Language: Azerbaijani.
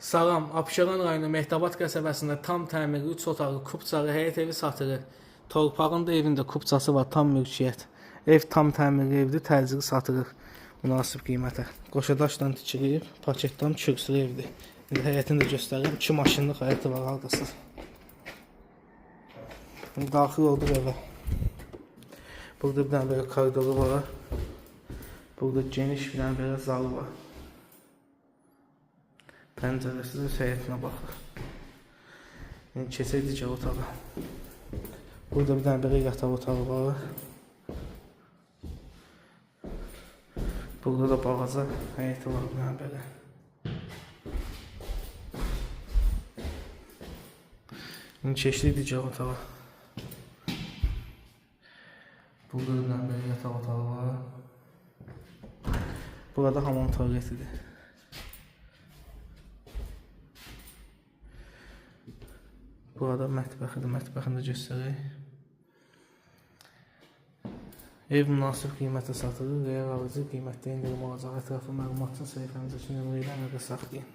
Salam, Abşeron rayonu Mehdabad qəsəbəsində tam təmirli 3 otaqlı kubçalı həyət evi satılır. Torpağın da evində kubçası var, tam mülkiyyət. Ev tam təmirli evdir, təcili satılır münasib qiymətə. Qoşadaşdan tikilib, paketdən kürsülü evdir. İndi həyətini də göstərirəm. 2 maşınlıq həyəti var hardasız. İndi daxil olduq evə. Burada bir dənə belə koridoru var. Burada geniş bir dənə belə zalı var. Pəncərəsi də həyətinə baxır. Yəni keçək otağa. Burada bir dənə belə yataq otağı var. Burada da balaca həyəti var bir dənə belə. Yəni keçdik otağa. Burada bir dənə belə yataq otağı var. Burada hamam tualetidir. Burada mətbəxidir, mətbəxini də göstərək. Ev münasib qiymətə satılır, real alıcı qiymətdə indirim olacaq. Ətraflı məlumat üçün səhifəmizdəki nömrə ilə əlaqə saxlayın.